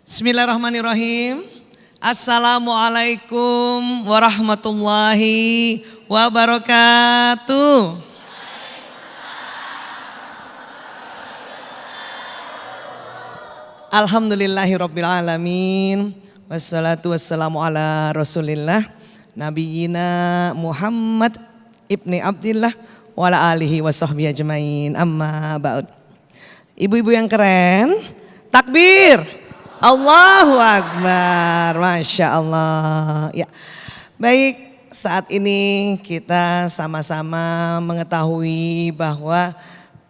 Bismillahirrahmanirrahim. Assalamualaikum warahmatullahi wabarakatuh. Alhamdulillahirabbil alamin. Wassalatu wassalamu ala Rasulillah nabiyina Muhammad ibni Abdillah wa ala alihi wa sahbihi ajmain. Amma ba'd. Ibu-ibu yang keren, takbir. Allahu Akbar, Masya Allah. Ya, baik, saat ini kita sama-sama mengetahui bahwa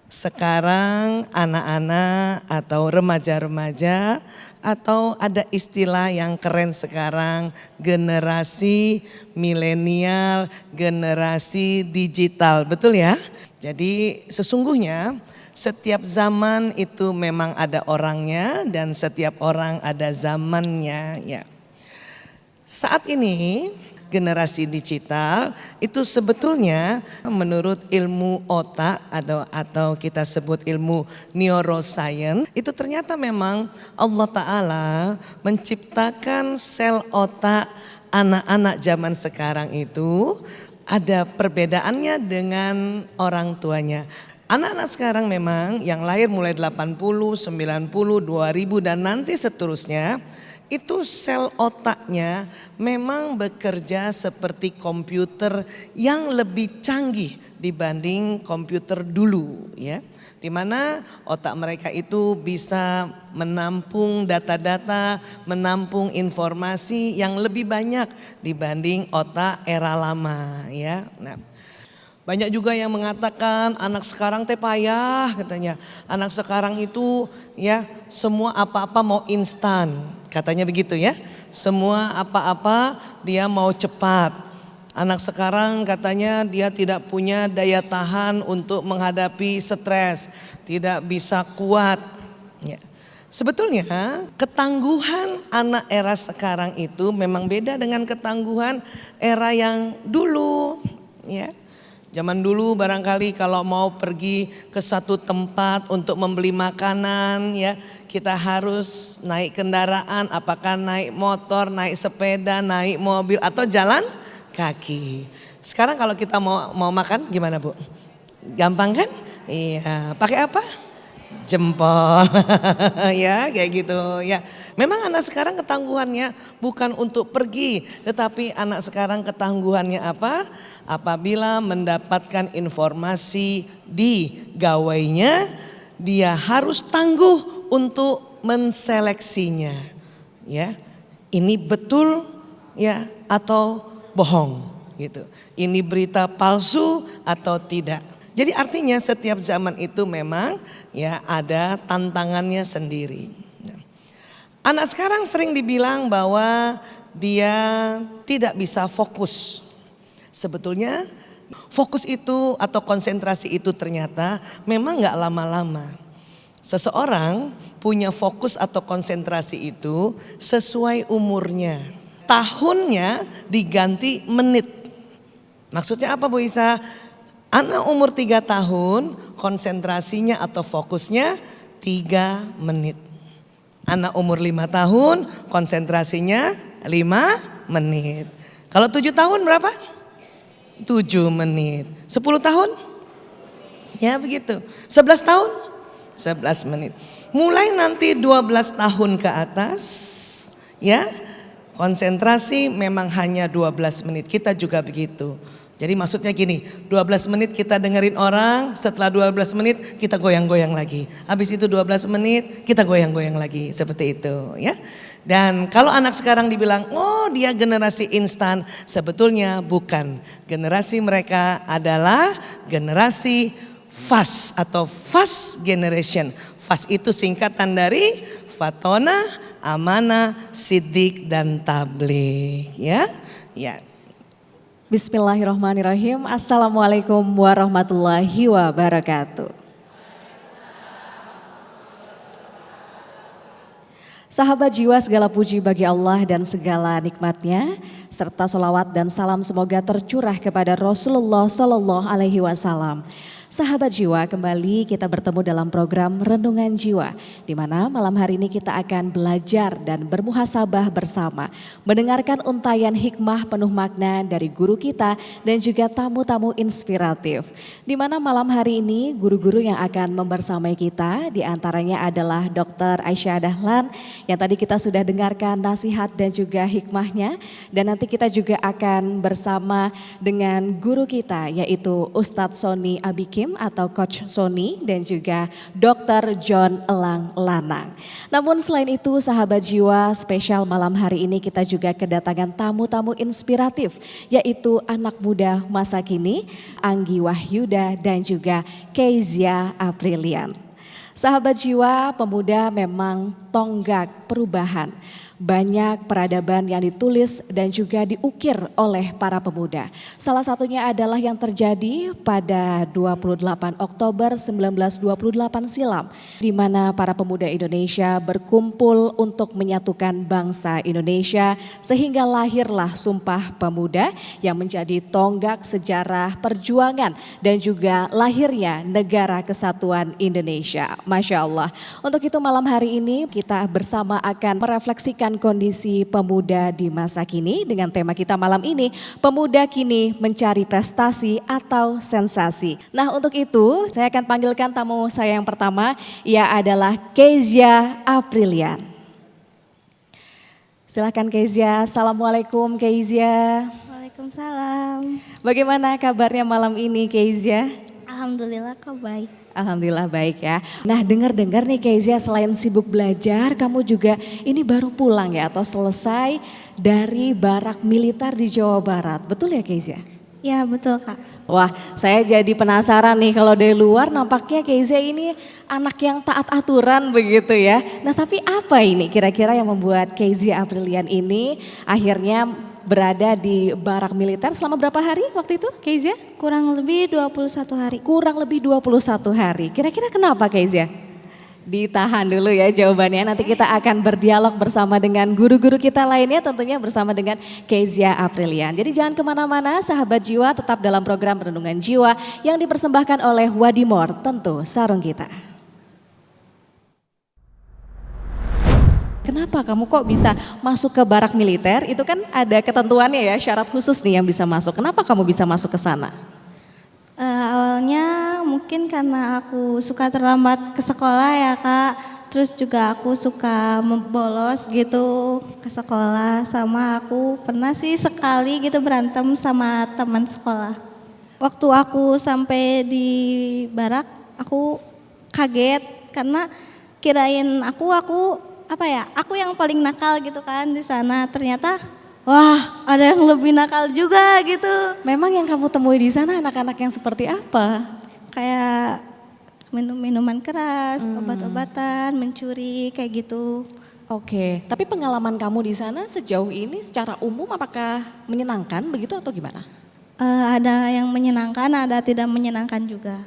sekarang anak-anak atau remaja-remaja atau ada istilah yang keren sekarang, generasi milenial, generasi digital, betul ya? Jadi sesungguhnya setiap zaman itu memang ada orangnya dan setiap orang ada zamannya ya. Saat ini generasi digital itu sebetulnya menurut ilmu otak atau kita sebut ilmu neuroscience, itu ternyata memang Allah Ta'ala menciptakan sel otak anak-anak zaman sekarang itu ada perbedaannya dengan orang tuanya. Anak-anak sekarang memang yang lahir mulai 80, 90, 2000 dan nanti seterusnya itu sel otaknya memang bekerja seperti komputer yang lebih canggih dibanding komputer dulu ya. Dimana otak mereka itu bisa menampung data-data, menampung informasi yang lebih banyak dibanding otak era lama ya. Nah, banyak juga yang mengatakan anak sekarang teh payah katanya. Anak sekarang itu ya semua apa-apa mau instan. Katanya begitu ya. Semua apa-apa dia mau cepat. Anak sekarang katanya dia tidak punya daya tahan untuk menghadapi stres. Tidak bisa kuat. Ya. Sebetulnya ketangguhan anak era sekarang itu memang beda dengan ketangguhan era yang dulu ya. Zaman dulu barangkali kalau mau pergi ke satu tempat untuk membeli makanan ya, kita harus naik kendaraan, apakah naik motor, naik sepeda, naik mobil atau jalan kaki. Sekarang kalau kita mau makan gimana Bu? Gampang kan? Iya, pakai apa? Jempol. Ya kayak gitu ya. Memang anak sekarang ketangguhannya bukan untuk pergi, tetapi anak sekarang ketangguhannya apa? Apabila mendapatkan informasi di gawainya, dia harus tangguh untuk menseleksinya. Ya, ini betul ya atau bohong gitu. Ini berita palsu atau tidak. Jadi artinya setiap zaman itu memang ya ada tantangannya sendiri. Anak sekarang sering dibilang bahwa dia tidak bisa fokus. Sebetulnya fokus itu atau konsentrasi itu ternyata memang gak lama-lama. Seseorang punya fokus atau konsentrasi itu sesuai umurnya. Tahunnya diganti menit. Maksudnya apa Bu Isa? Anak umur 3 tahun konsentrasinya atau fokusnya 3 menit. Anak umur 5 tahun konsentrasinya 5 menit. Kalau 7 tahun berapa? 7 menit. 10 tahun? Ya begitu. 11 tahun? 11 menit. Mulai nanti 12 tahun ke atas ya konsentrasi memang hanya 12 menit. Kita juga begitu. Jadi maksudnya gini, 12 menit kita dengerin orang, setelah 12 menit kita goyang-goyang lagi. Habis itu 12 menit kita goyang-goyang lagi, seperti itu ya. Dan kalau anak sekarang dibilang, oh dia generasi instan, sebetulnya bukan. Generasi mereka adalah generasi fast atau fast generation. Fast itu singkatan dari Fatona, Amanah, Siddiq dan Tabligh ya. Ya. Bismillahirrahmanirrahim. Assalamualaikum warahmatullahi wabarakatuh. Sahabat jiwa, segala puji bagi Allah dan segala nikmatnya, serta solawat dan salam semoga tercurah kepada Rasulullah Sallallahu Alaihi Wasallam. Sahabat jiwa, kembali kita bertemu dalam program Renungan Jiwa, di mana malam hari ini kita akan belajar dan bermuhasabah bersama, mendengarkan untayan hikmah penuh makna dari guru kita dan juga tamu-tamu inspiratif. Di mana malam hari ini guru-guru yang akan membersamai kita, di antaranya adalah Dr. Aisyah Dahlan, yang tadi kita sudah dengarkan nasihat dan juga hikmahnya, dan nanti kita juga akan bersama dengan guru kita, yaitu Ustadz Sony Abikim atau Coach Sony dan juga Dr. John Elang Lanang. Namun selain itu sahabat jiwa, spesial malam hari ini kita juga kedatangan tamu-tamu inspiratif, yaitu anak muda masa kini, Anggi Wahyuda dan juga Kezia Aprilian. Sahabat jiwa, pemuda memang tonggak perubahan. Banyak peradaban yang ditulis dan juga diukir oleh para pemuda. Salah satunya adalah yang terjadi pada 28 Oktober 1928 silam, di mana para pemuda Indonesia berkumpul untuk menyatukan bangsa Indonesia, sehingga lahirlah Sumpah Pemuda yang menjadi tonggak sejarah perjuangan dan juga lahirnya Negara Kesatuan Indonesia. Masya Allah. Untuk itu malam hari ini kita bersama akan merefleksikan kondisi pemuda di masa kini dengan tema kita malam ini, pemuda kini mencari prestasi atau sensasi. Nah, untuk itu saya akan panggilkan tamu saya yang pertama, ia adalah Kezia Aprilian. Silakan Kezia. Assalamualaikum Kezia. Waalaikumsalam. Bagaimana kabarnya malam ini Kezia? Alhamdulillah kau baik. Alhamdulillah baik ya. Nah, dengar-dengar nih Kezia, selain sibuk belajar, kamu juga ini baru pulang ya atau selesai dari barak militer di Jawa Barat. Betul ya Kezia? Ya betul Kak. Wah, saya jadi penasaran nih, kalau dari luar nampaknya Kezia ini anak yang taat aturan begitu ya. Nah, tapi apa ini kira-kira yang membuat Kezia Aprilian ini akhirnya berada di barak militer selama berapa hari waktu itu Kezia? Kurang lebih 21 hari. Kurang lebih 21 hari. Kira-kira kenapa Kezia? Ditahan dulu ya jawabannya. Nanti kita akan berdialog bersama dengan guru-guru kita lainnya, tentunya bersama dengan Kezia Aprilian. Jadi jangan kemana-mana sahabat jiwa, tetap dalam program Renungan Jiwa yang dipersembahkan oleh Wadimor, tentu sarung kita. Kenapa kamu kok bisa masuk ke barak militer? Itu kan ada ketentuannya ya, syarat khusus nih yang bisa masuk. Kenapa kamu bisa masuk ke sana? Awalnya mungkin karena aku suka terlambat ke sekolah ya Kak. Terus juga aku suka bolos gitu ke sekolah. Sama aku pernah sih sekali gitu berantem sama teman sekolah. Waktu aku sampai di barak, aku kaget karena kirain aku yang paling nakal gitu kan di sana. Ternyata wah, ada yang lebih nakal juga gitu. Memang yang kamu temui di sana anak-anak yang seperti apa? Kayak minum minuman keras, obat-obatan, mencuri kayak gitu. Oke, tapi pengalaman kamu di sana sejauh ini secara umum apakah menyenangkan begitu atau gimana? Ada yang menyenangkan, ada tidak menyenangkan juga.